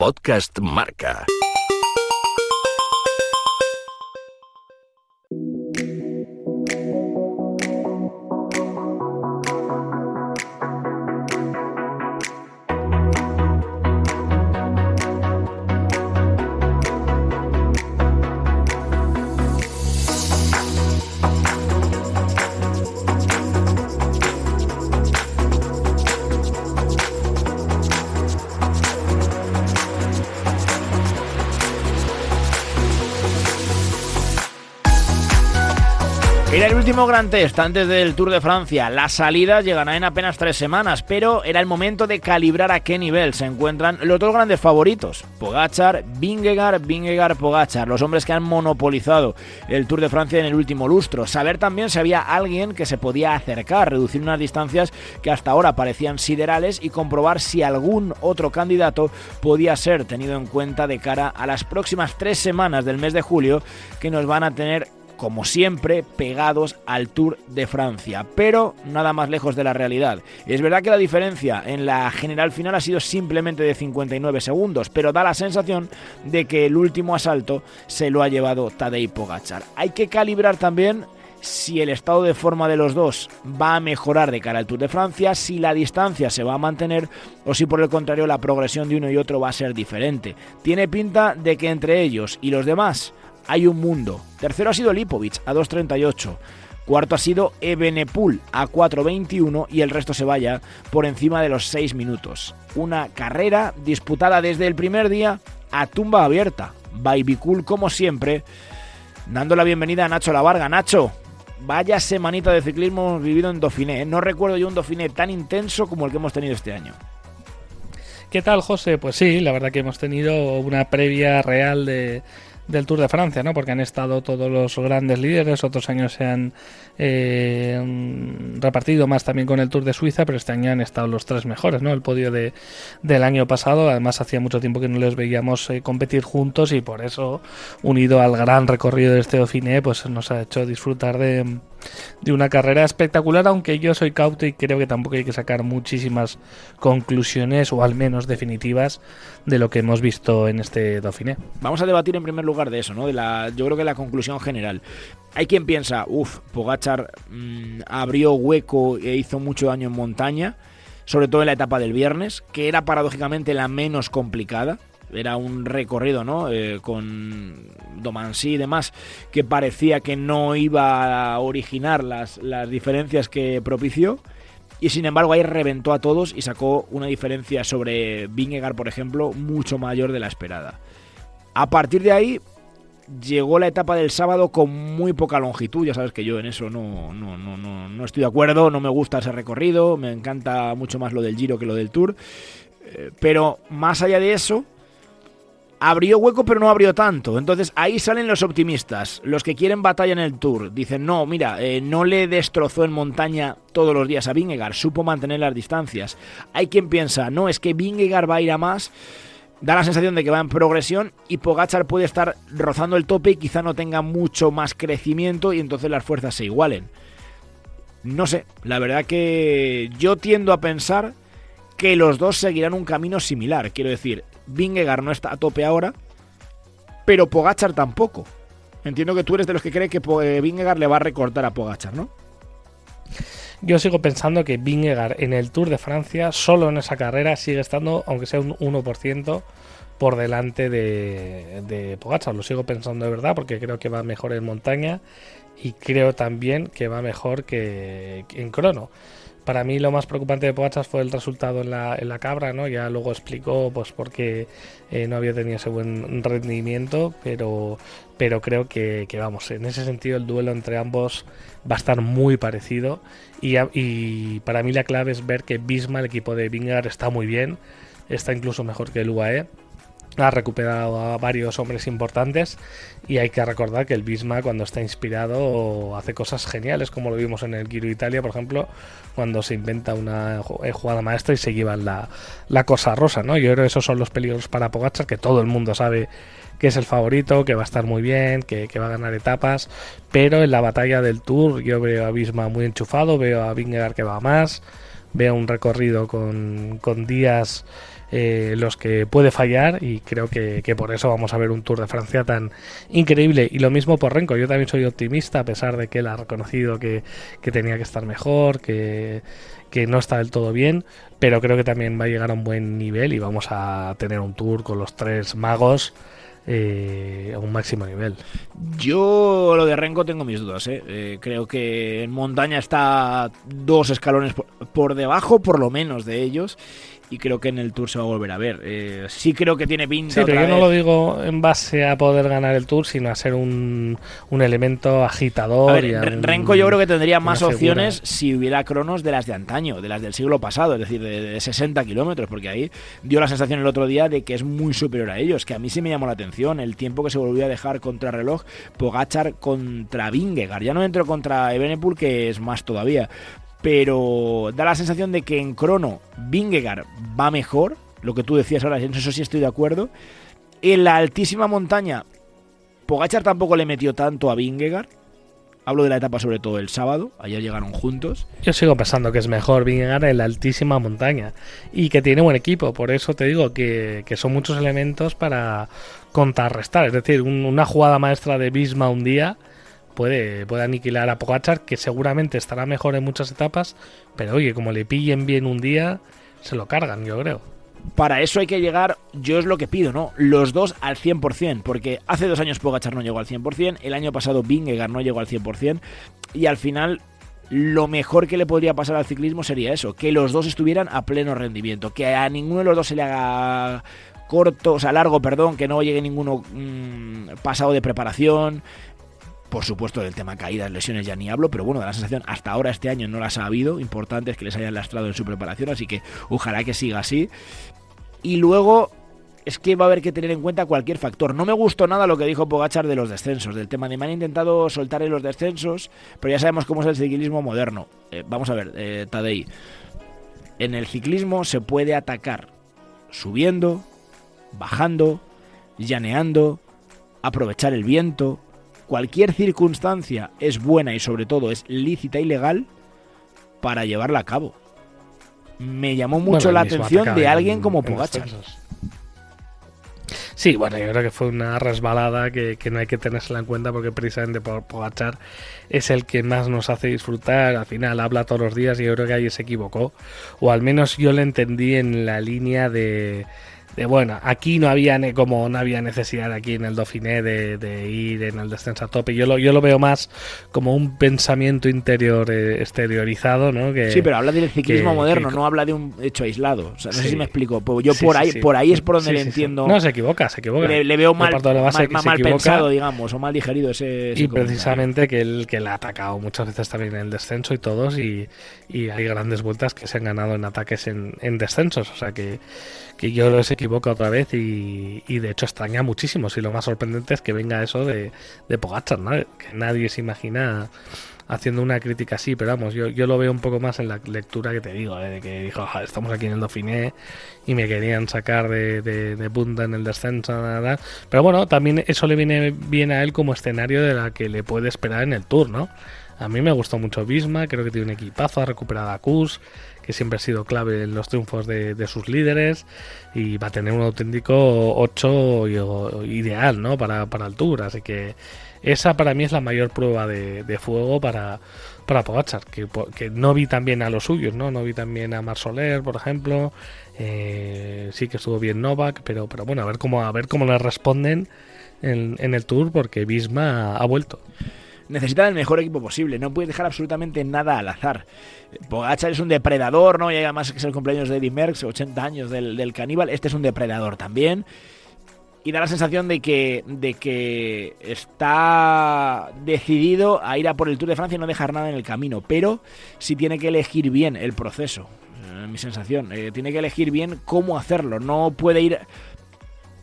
Podcast Marca. Era el último Gran Test antes del Tour de Francia. Las salidas llegarán en apenas 3 semanas, pero era el momento de calibrar a qué nivel se encuentran los dos grandes favoritos: Pogačar, Vingegaard, Pogačar, los hombres que han monopolizado el Tour de Francia en el último lustro. Saber también si había alguien que se podía acercar, reducir unas distancias que hasta ahora parecían siderales y comprobar si algún otro candidato podía ser tenido en cuenta de cara a las próximas 3 semanas del mes de julio, que nos van a tener, como siempre, pegados al Tour de Francia, pero nada más lejos de la realidad. Es verdad que la diferencia en la general final ha sido simplemente de 59 segundos, pero da la sensación de que el último asalto se lo ha llevado Tadej Pogačar. Hay que calibrar también si el estado de forma de los dos va a mejorar de cara al Tour de Francia, si la distancia se va a mantener o si por el contrario la progresión de uno y otro va a ser diferente. Tiene pinta de que entre ellos y los demás hay un mundo. Tercero ha sido Lipovic a 2.38. Cuarto ha sido Evenepoel a 4.21 y el resto se vaya por encima de los 6 minutos. Una carrera disputada desde el primer día a tumba abierta. Bicul, como siempre, dando la bienvenida a Nacho Lavarga. Nacho, vaya semanita de ciclismo hemos vivido en Dauphiné. No recuerdo yo un Dauphiné tan intenso como el que hemos tenido este año. ¿Qué tal, José? Pues sí, la verdad que hemos tenido una previa real del Tour de Francia, ¿no? Porque han estado todos los grandes líderes, otros años se han repartido más también con el Tour de Suiza, pero este año han estado los 3 mejores, ¿no? El podio del año pasado, además hacía mucho tiempo que no les veíamos competir juntos y por eso, unido al gran recorrido de este Dauphiné, pues nos ha hecho disfrutar de una carrera espectacular, aunque yo soy cauto y creo que tampoco hay que sacar muchísimas conclusiones, o al menos definitivas, de lo que hemos visto en este Dauphiné. Vamos a debatir en primer lugar de eso, ¿no? Yo creo que la conclusión general. Hay quien piensa, Pogačar abrió hueco e hizo mucho daño en montaña, sobre todo en la etapa del viernes, que era paradójicamente la menos complicada. Era un recorrido, ¿no? Con Domancy y demás, que parecía que no iba a originar las diferencias que propició. Y sin embargo ahí reventó a todos y sacó una diferencia sobre Vingegaard, por ejemplo, mucho mayor de la esperada. A partir de ahí llegó la etapa del sábado con muy poca longitud. Ya sabes que yo en eso no estoy de acuerdo, no me gusta ese recorrido, me encanta mucho más lo del Giro que lo del Tour. Pero más allá de eso, abrió hueco pero no abrió tanto. Entonces ahí salen los optimistas, los que quieren batalla en el Tour. Dicen, no, mira, no le destrozó en montaña todos los días a Vingegaard, supo mantener las distancias. Hay quien piensa, no, es que Vingegaard va a ir a más. Da la sensación de que va en progresión y Pogačar puede estar rozando el tope y quizá no tenga mucho más crecimiento y entonces las fuerzas se igualen. No sé, la verdad que yo tiendo a pensar que los dos seguirán un camino similar. Quiero decir, Vingegaard no está a tope ahora, pero Pogačar tampoco. Entiendo que tú eres de los que cree que Vingegaard le va a recortar a Pogačar, ¿no? Yo sigo pensando que Vingegaard en el Tour de Francia, solo en esa carrera, sigue estando, aunque sea un 1%, por delante de Pogačar. Lo sigo pensando de verdad, porque creo que va mejor en montaña y creo también que va mejor que en crono. Para mí lo más preocupante de Pogačar fue el resultado en la Cabra, ¿no? Ya luego explicó pues por qué no había tenido ese buen rendimiento, pero creo que vamos, en ese sentido el duelo entre ambos va a estar muy parecido y para mí la clave es ver que Visma, el equipo de Vingegaard, está muy bien, está incluso mejor que el UAE. Ha recuperado a varios hombres importantes y hay que recordar que el Visma, cuando está inspirado, hace cosas geniales, como lo vimos en el Giro de Italia, por ejemplo, cuando se inventa una jugada maestra y se llevan la cosa rosa, ¿no? Yo creo que esos son los peligros para Pogačar, que todo el mundo sabe que es el favorito, que va a estar muy bien, que va a ganar etapas, pero en la batalla del Tour yo veo a Visma muy enchufado, veo a Vingegaard que va más, veo un recorrido con días los que puede fallar, y creo que por eso vamos a ver un Tour de Francia tan increíble. Y lo mismo por Renko, yo también soy optimista, a pesar de que él ha reconocido que tenía que estar mejor, que no está del todo bien, pero creo que también va a llegar a un buen nivel y vamos a tener un Tour con los tres magos a un máximo nivel. Yo lo de Renko tengo mis dudas, creo que en montaña está 2 escalones por debajo, por lo menos, de ellos, y creo que en el Tour se va a volver a ver. Sí creo que tiene pinta. Sí, pero yo no lo digo en base a poder ganar el Tour, sino a ser un elemento agitador. A ver, Renko yo creo que tendría más opciones si hubiera cronos de las de antaño, de las del siglo pasado, es decir, de 60 kilómetros, porque ahí dio la sensación el otro día de que es muy superior a ellos, que a mí sí me llamó la atención el tiempo que se volvió a dejar contra reloj Pogačar contra Vingegaard. Ya no entro contra Evenepoel, que es más todavía, pero da la sensación de que en crono Vingegaard va mejor, lo que tú decías ahora, en eso sí estoy de acuerdo. En la altísima montaña Pogačar tampoco le metió tanto a Vingegaard. Hablo de la etapa sobre todo el sábado, ayer llegaron juntos. Yo sigo pensando que es mejor Vingegaard en la altísima montaña y que tiene buen equipo, por eso te digo que son muchos elementos para contrarrestar, es decir, una jugada maestra de Visma un día puede aniquilar a Pogačar, que seguramente estará mejor en muchas etapas, pero oye, como le pillen bien un día, se lo cargan, yo creo. Para eso hay que llegar, yo es lo que pido, ¿no? Los dos al 100%, porque hace 2 años Pogačar no llegó al 100%, el año pasado Vingegaard no llegó al 100%, y al final lo mejor que le podría pasar al ciclismo sería eso, que los dos estuvieran a pleno rendimiento, que a ninguno de los dos se le haga largo, que no llegue ninguno pasado de preparación. Por supuesto, del tema caídas, lesiones ya ni hablo, pero bueno, da la sensación, hasta ahora este año no las ha habido, importantes que les hayan lastrado en su preparación, así que ojalá que siga así. Y luego es que va a haber que tener en cuenta cualquier factor. No me gustó nada lo que dijo Pogačar de los descensos, del tema de me han intentado soltar en los descensos, pero ya sabemos cómo es el ciclismo moderno. Vamos a ver, Tadej, en el ciclismo se puede atacar subiendo, bajando, llaneando, aprovechar el viento. Cualquier circunstancia es buena y sobre todo es lícita y legal para llevarla a cabo. Me llamó mucho la atención de alguien como Pogačar. Sí, bueno, yo creo que fue una resbalada que no hay que tenérsela en cuenta, porque precisamente Pogačar es el que más nos hace disfrutar. Al final habla todos los días y yo creo que ahí se equivocó, o al menos yo le entendí en la línea de bueno, aquí no había necesidad aquí en el Dauphiné de ir en el descenso a tope. Yo lo veo más como un pensamiento interior exteriorizado, ¿no? Sí, pero habla del ciclismo moderno, no habla de un hecho aislado. O sea, no sé si me explico. Pues yo por ahí es por donde le entiendo. No, se equivoca. Le veo mal pensado, digamos, o mal digerido ese y precisamente que él le ha atacado muchas veces también en el descenso y todos, y hay grandes vueltas que se han ganado en ataques en descensos. O sea que yo lo se equivoca otra vez y de hecho extraña muchísimo. Si lo más sorprendente es que venga eso de Pogačar, ¿no? Que nadie se imagina haciendo una crítica así, pero vamos, yo lo veo un poco más en la lectura que te digo, de que dijo, estamos aquí en el Dauphiné y me querían sacar de punta en el descenso, nada. Pero bueno, también eso le viene bien a él como escenario de la que le puede esperar en el Tour, ¿no? A mí me gustó mucho Visma, creo que tiene un equipazo, ha recuperado a Kuss, que siempre ha sido clave en los triunfos de sus líderes, y va a tener un auténtico 8 ideal, ¿no? para el Tour, así que esa para mí es la mayor prueba de fuego para Pogačar, que no vi tan bien a los suyos, ¿no? No vi tan bien a Marc Soler, por ejemplo, sí que estuvo bien Novak, pero bueno, a ver cómo le responden en el Tour, porque Visma ha vuelto. Necesitan el mejor equipo posible, no puedes dejar absolutamente nada al azar. Pogačar es un depredador, ¿no? Y además que es el cumpleaños de Eddy Merckx, 80 años del caníbal. Este es un depredador también. Y da la sensación de que está decidido a ir a por el Tour de Francia y no dejar nada en el camino. Pero sí tiene que elegir bien el proceso, mi sensación. Tiene que elegir bien cómo hacerlo. No puede ir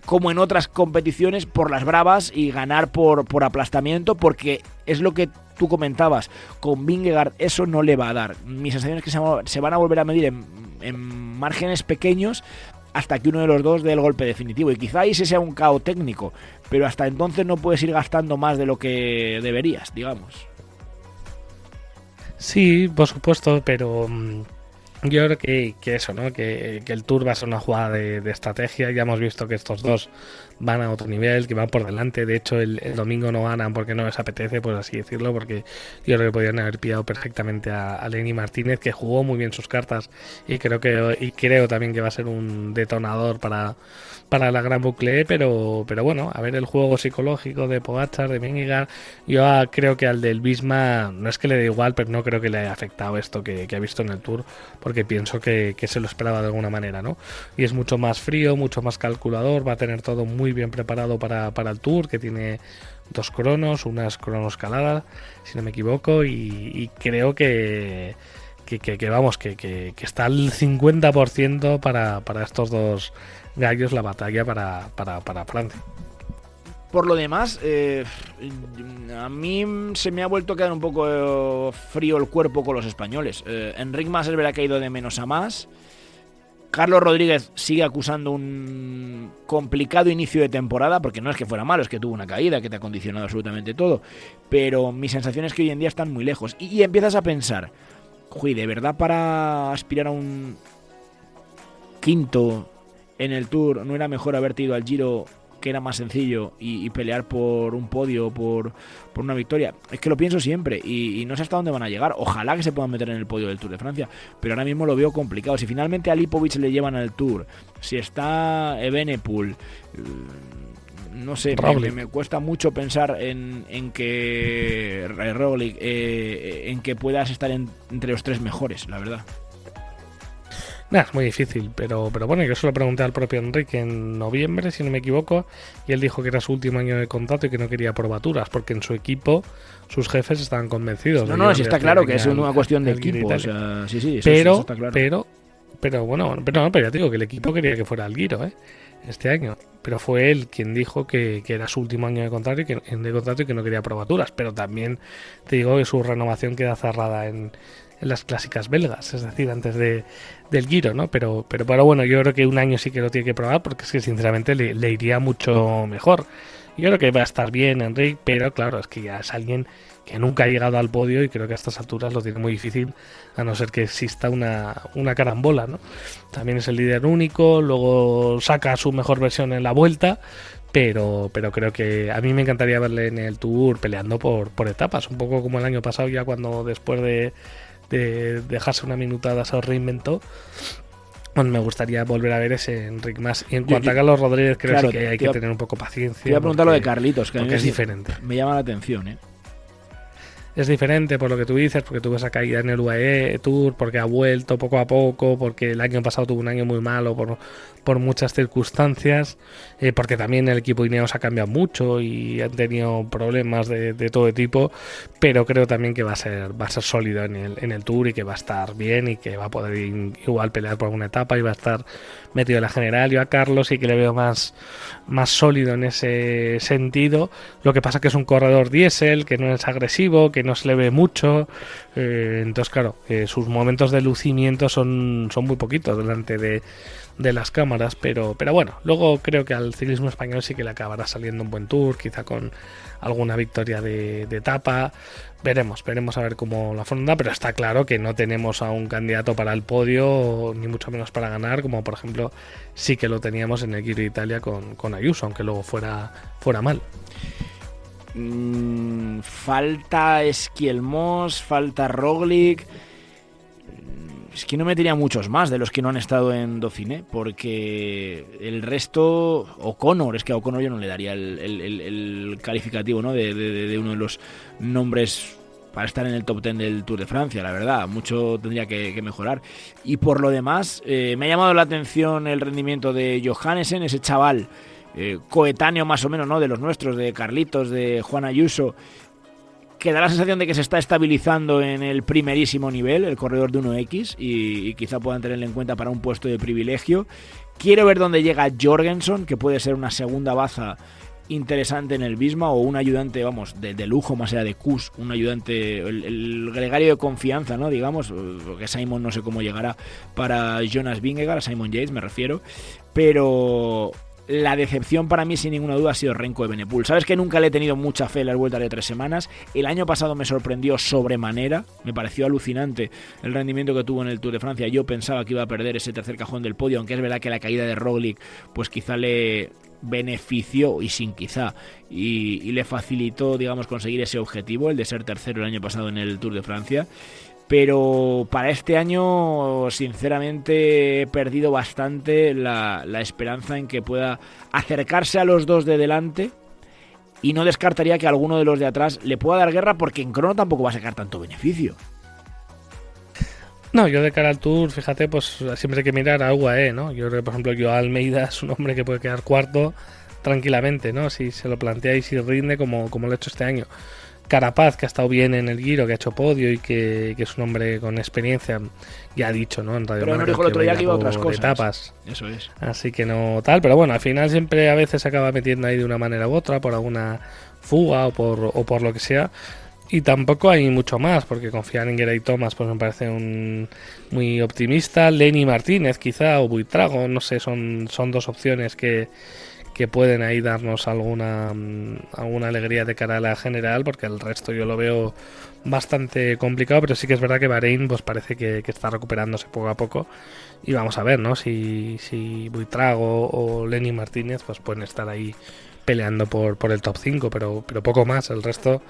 como en otras competiciones por las bravas y ganar por aplastamiento, porque es lo que tú comentabas, con Vingegaard eso no le va a dar. Mi sensación es que se van a volver a medir en márgenes pequeños hasta que uno de los dos dé el golpe definitivo, y quizá ese sea un caos técnico, pero hasta entonces no puedes ir gastando más de lo que deberías, digamos. Sí, por supuesto, pero Yo creo que eso, ¿no? Que el Tour va a ser una jugada de estrategia. Ya hemos visto que estos dos van a otro nivel, que van por delante. De hecho, el domingo no ganan porque no les apetece, por así decirlo, porque yo creo que podrían haber pillado perfectamente a Lenny Martínez, que jugó muy bien sus cartas y creo también que va a ser un detonador para la Gran Boucle, pero bueno, a ver el juego psicológico de Pogačar, de Vingegaard. Yo creo que al del Visma no es que le dé igual, pero no creo que le haya afectado esto que ha visto en el Tour, porque pienso que se lo esperaba de alguna manera, ¿no? Y es mucho más frío, mucho más calculador, va a tener todo muy bien preparado para el Tour, que tiene 2 cronos, unas cronoscaladas, si no me equivoco, y creo que vamos, que está al 50% para estos dos gallos la batalla para Francia. Por lo demás, a mí se me ha vuelto a quedar un poco frío el cuerpo con los españoles. Enric Mas es verdad que ha ido de menos a más. Carlos Rodríguez sigue acusando un complicado inicio de temporada, porque no es que fuera malo, es que tuvo una caída que te ha condicionado absolutamente todo. Pero mi sensación es que hoy en día están muy lejos. Y empiezas a pensar, uy, ¿de verdad para aspirar a un quinto en el Tour no era mejor haberte ido al Giro, que era más sencillo, y pelear por un podio, por una victoria? Es que lo pienso siempre y no sé hasta dónde van a llegar. Ojalá que se puedan meter en el podio del Tour de Francia, pero ahora mismo lo veo complicado. Si finalmente a Lipovic le llevan al Tour, si está Evenepoel, no sé, me cuesta mucho pensar en que Roglic, en que puedas estar entre los 3 mejores, la verdad. Es muy difícil, pero bueno, yo se lo pregunté al propio Enrique en noviembre, si no me equivoco, y él dijo que era su último año de contrato y que no quería probaturas, porque en su equipo sus jefes estaban convencidos. No, sí está claro que es una cuestión de equipo, o sea, sí, eso está claro. Pero ya te digo que el equipo quería que fuera al Giro, este año, pero fue él quien dijo que era su último año de contrato y que no quería probaturas, pero también te digo que su renovación queda cerrada en las clásicas belgas, es decir, antes del Giro, ¿no? Pero bueno, yo creo que un año sí que lo tiene que probar, porque es que sinceramente le iría mucho mejor. Yo creo que va a estar bien Enrique, pero claro, es que ya es alguien que nunca ha llegado al podio y creo que a estas alturas lo tiene muy difícil, a no ser que exista una carambola, ¿no? También es el líder único, luego saca su mejor versión en la vuelta, pero creo que a mí me encantaría verle en el Tour peleando por etapas, un poco como el año pasado, ya cuando después de dejarse una minutada se reinventó. Bueno, me gustaría volver a ver ese Enric Mas. Y en cuanto a Carlos Rodríguez, creo que hay que tener un poco paciencia. Te voy a preguntar lo de Carlitos, que a mí es diferente. Me llama la atención, Es diferente por lo que tú dices, porque tuvo esa caída en el UAE Tour, porque ha vuelto poco a poco, porque el año pasado tuvo un año muy malo por muchas circunstancias, porque también el equipo Ineos ha cambiado mucho y han tenido problemas de todo tipo, pero creo también que va a ser sólido en el Tour y que va a estar bien y que va a poder igual pelear por alguna etapa y va a estar metido en la general. Yo a Carlos sí que le veo más sólido en ese sentido. Lo que pasa que es un corredor diésel, que no es agresivo, que no se le ve mucho, entonces claro, sus momentos de lucimiento son muy poquitos delante de las cámaras, pero bueno, luego creo que al ciclismo español sí que le acabará saliendo un buen Tour, quizá con alguna victoria de etapa. Veremos a ver cómo la afronta, pero está claro que no tenemos a un candidato para el podio, ni mucho menos para ganar, como por ejemplo sí que lo teníamos en el Giro de Italia con Ayuso, aunque luego fuera mal. Falta Esquielmos, falta Roglic. Es que no metería muchos más de los que no han estado en Dauphiné, porque el resto, O'Connor, es que a O'Connor yo no le daría el calificativo, ¿no? de uno de los nombres para estar en el top 10 del Tour de Francia, la verdad, mucho tendría que mejorar. Y por lo demás, me ha llamado la atención el rendimiento de Johannesen, ese chaval coetáneo más o menos, ¿no? De los nuestros, de Carlitos, de Juan Ayuso, que da la sensación de que se está estabilizando en el primerísimo nivel, el corredor de 1X, y quizá puedan tenerle en cuenta para un puesto de privilegio. Quiero ver dónde llega Jorgensen, que puede ser una segunda baza interesante en el Visma, o un ayudante, vamos, de lujo, más allá de Kuss, un ayudante, el gregario de confianza, ¿no? Digamos, porque Simon no sé cómo llegará para Jonas Vingegaard, a Simon Yates me refiero, pero la decepción para mí, sin ninguna duda, ha sido Remco Evenepoel. Sabes que nunca le he tenido mucha fe en las vueltas de 3 semanas. El año pasado me sorprendió sobremanera. Me pareció alucinante el rendimiento que tuvo en el Tour de Francia. Yo pensaba que iba a perder ese tercer cajón del podio, aunque es verdad que la caída de Roglic pues quizá le benefició, y sin quizá, y le facilitó, digamos, conseguir ese objetivo, el de ser tercero el año pasado en el Tour de Francia. Pero para este año, sinceramente, he perdido bastante la esperanza en que pueda acercarse a los dos de delante, y no descartaría que alguno de los de atrás le pueda dar guerra, porque en crono tampoco va a sacar tanto beneficio. No, yo de cara al Tour, fíjate, pues siempre hay que mirar a UAE, ¿no? Yo creo que, por ejemplo, Joao Almeida es un hombre que puede quedar cuarto tranquilamente, ¿no? Si se lo plantea y si rinde como lo ha hecho este año. Carapaz, que ha estado bien en el Giro, que ha hecho podio y que es un hombre con experiencia, ya ha dicho, ¿no? En Radio pero Marca, no dijo el otro día que iba a otras cosas. Etapas. Eso es. Así que no tal, pero bueno, al final siempre a veces se acaba metiendo ahí de una manera u otra, por alguna fuga o por lo que sea. Y tampoco hay mucho más, porque confiar en Geraint Thomas pues me parece muy optimista. Lenny Martínez quizá, o Buitrago, no sé, son dos opciones que pueden ahí darnos alguna alegría de cara a la general, porque el resto yo lo veo bastante complicado, pero sí que es verdad que Bahrein pues parece que está recuperándose poco a poco, y vamos a ver, ¿no? Si Buitrago o Lenny Martínez pues pueden estar ahí peleando por el top 5, pero poco más. El resto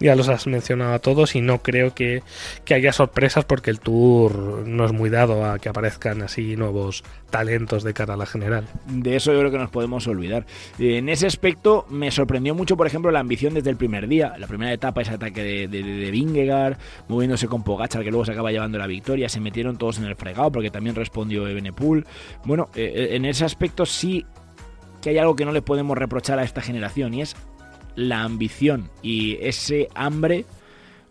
ya los has mencionado a todos, y no creo que haya sorpresas, porque el Tour no es muy dado a que aparezcan así nuevos talentos de cara a la general. De eso yo creo que nos podemos olvidar. En ese aspecto me sorprendió mucho, por ejemplo, la ambición desde el primer día. La primera etapa, ese ataque de Vingegaard, moviéndose con Pogačar, que luego se acaba llevando la victoria. Se metieron todos en el fregado, porque también respondió Evenepoel. Bueno, en ese aspecto sí que hay algo que no le podemos reprochar a esta generación, y es la ambición y ese hambre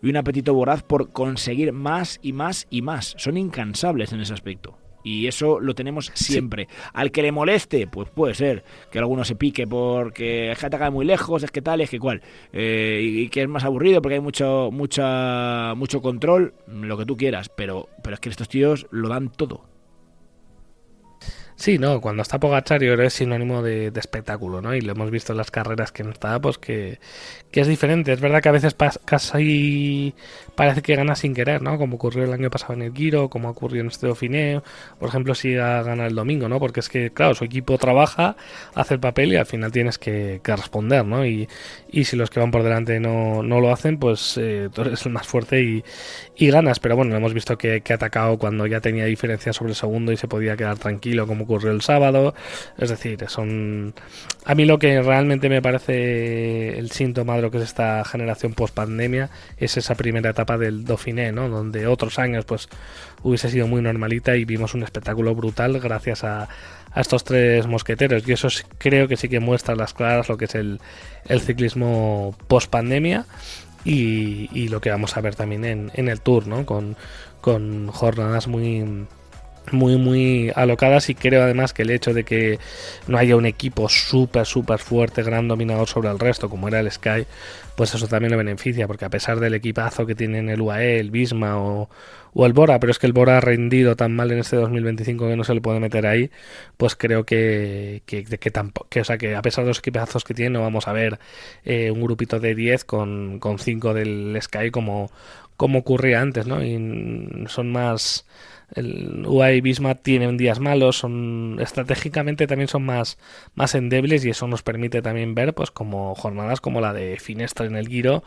y un apetito voraz por conseguir más y más y más. Son incansables en ese aspecto, y eso lo tenemos siempre. Sí. Al que le moleste, pues puede ser que alguno se pique porque es que ataca muy lejos, es que tal, es que cual, y que es más aburrido porque hay mucho control, lo que tú quieras, pero es que estos tíos lo dan todo. Sí, no, cuando está Pogačar yo creo que es sinónimo de espectáculo, ¿no? Y lo hemos visto en las carreras que no está, pues que es diferente. Es verdad que a veces casi parece que gana sin querer, ¿no? Como ocurrió el año pasado en el Giro, como ocurrió en este Dauphiné, por ejemplo, si gana el domingo, ¿no? Porque es que, claro, su equipo trabaja, hace el papel y al final tienes que responder, ¿no? Y si los que van por delante no lo hacen, pues tú eres el más fuerte y ganas. Pero bueno, hemos visto que ha atacado cuando ya tenía diferencia sobre el segundo y se podía quedar tranquilo, como ocurrió el sábado. Es decir, a mí lo que realmente me parece el síntoma de lo que es esta generación post pandemia es esa primera etapa del Dauphiné, ¿no? Donde otros años pues hubiese sido muy normalita y vimos un espectáculo brutal gracias a estos tres mosqueteros, y eso creo que sí que muestra a las claras lo que es el ciclismo post pandemia y lo que vamos a ver también en el Tour, ¿no? Con jornadas muy alocadas, y creo además que el hecho de que no haya un equipo súper fuerte, gran dominador sobre el resto como era el Sky, pues eso también lo beneficia, porque a pesar del equipazo que tienen el UAE, el Visma o el Bora, pero es que el Bora ha rendido tan mal en este 2025 que no se le puede meter ahí, pues creo que o sea, que a pesar de los equipazos que tiene no vamos a ver un grupito de 10 con 5 del Sky como ocurría antes, ¿no? Y son más... El UAE y Visma tienen días malos, estratégicamente también son más endebles, y eso nos permite también ver pues como jornadas como la de Finestre en el Giro,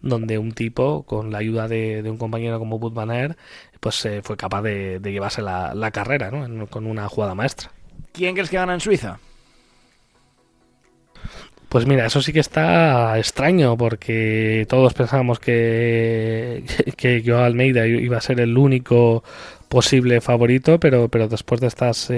donde un tipo con la ayuda de un compañero como Wout van Aert pues fue capaz de llevarse la carrera, ¿no? Con una jugada maestra. ¿Quién crees que gana en Suiza? Pues mira, eso sí que está extraño, porque todos pensábamos que Joao Almeida iba a ser el único posible favorito, pero después de estas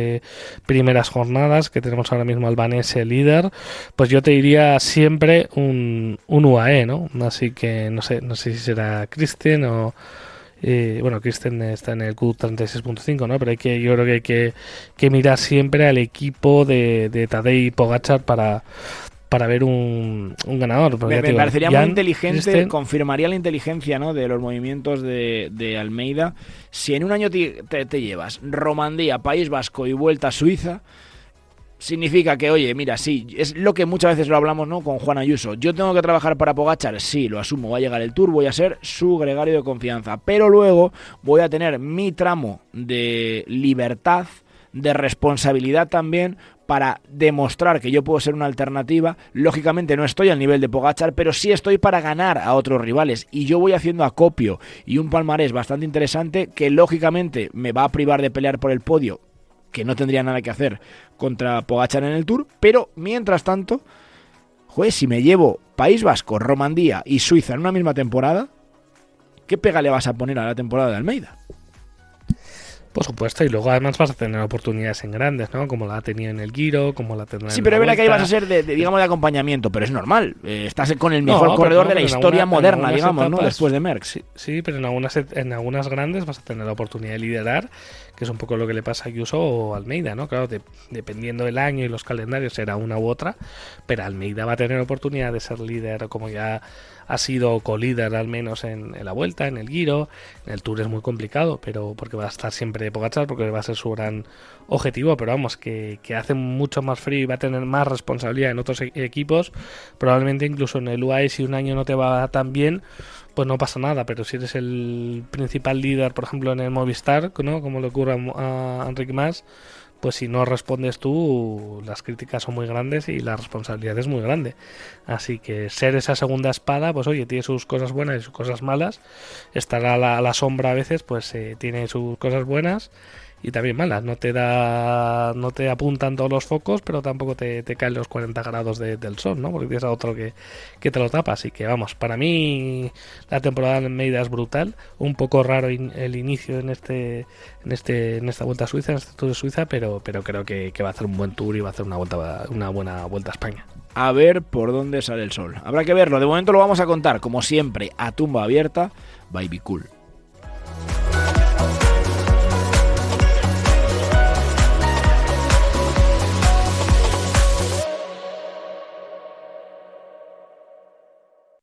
primeras jornadas que tenemos ahora mismo albanese líder, pues yo te diría siempre un UAE, ¿no? Así que no sé si será Christen o... bueno, Christen está en el Q36.5, ¿no? Pero yo creo que hay que mirar siempre al equipo de Tadej y Pogačar para ver un ganador. Me parecería muy inteligente, Christen confirmaría la inteligencia, ¿no?, de los movimientos de Almeida. Si en un año te llevas Romandía, País Vasco y Vuelta a Suiza, significa que, oye, mira, sí, es lo que muchas veces lo hablamos, ¿no?, con Juan Ayuso. Yo tengo que trabajar para Pogačar, sí, lo asumo, va a llegar el Tour, voy a ser su gregario de confianza, pero luego voy a tener mi tramo de libertad, de responsabilidad también, para demostrar que yo puedo ser una alternativa. Lógicamente no estoy al nivel de Pogačar, pero sí estoy para ganar a otros rivales, y yo voy haciendo acopio y un palmarés bastante interesante que lógicamente me va a privar de pelear por el podio, que no tendría nada que hacer contra Pogačar en el Tour, pero mientras tanto, joder, si me llevo País Vasco, Romandía y Suiza en una misma temporada, ¿qué pega le vas a poner a la temporada de Almeida? Por supuesto, y luego además vas a tener oportunidades en grandes, ¿no? Como la ha tenido en el Giro, como la tendrá en Sí, pero es verdad que ahí Vuelta. vas a ser digamos, de acompañamiento, pero es normal. Estás con el mejor corredor de la historia moderna, digamos, ¿no? Después de Merckx. Sí, pero en algunas grandes vas a tener la oportunidad de liderar, que es un poco lo que le pasa a Ayuso o Almeida, ¿no? Claro, dependiendo del año y los calendarios será una u otra, pero Almeida va a tener oportunidad de ser líder, como ya ha sido colíder al menos en la Vuelta, en el Giro. En el Tour es muy complicado, pero porque va a estar siempre Pogačar, porque va a ser su gran objetivo, pero vamos, que hace mucho más frío y va a tener más responsabilidad en otros equipos. Probablemente incluso en el UAE, si un año no te va tan bien, pues no pasa nada, pero si eres el principal líder, por ejemplo en el Movistar, ¿no?, como le ocurre a Enric Mas, pues si no respondes tú, las críticas son muy grandes y la responsabilidad es muy grande. Así que ser esa segunda espada, pues oye, tiene sus cosas buenas y sus cosas malas. Estar a la sombra a veces, pues tiene sus cosas buenas y también malas. No te apuntan todos los focos, pero tampoco te caen los 40 grados del sol, ¿no? Porque tienes a otro que te lo tapa. Así que vamos, para mí la temporada en Almeida es brutal. Un poco raro el inicio en esta Vuelta a Suiza, en este Tour de Suiza, pero creo que va a hacer un buen Tour y va a hacer una buena Vuelta a España. A ver por dónde sale el sol. Habrá que verlo. De momento lo vamos a contar, como siempre, a tumba abierta. Baby Cool.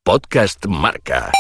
Podcast Marca.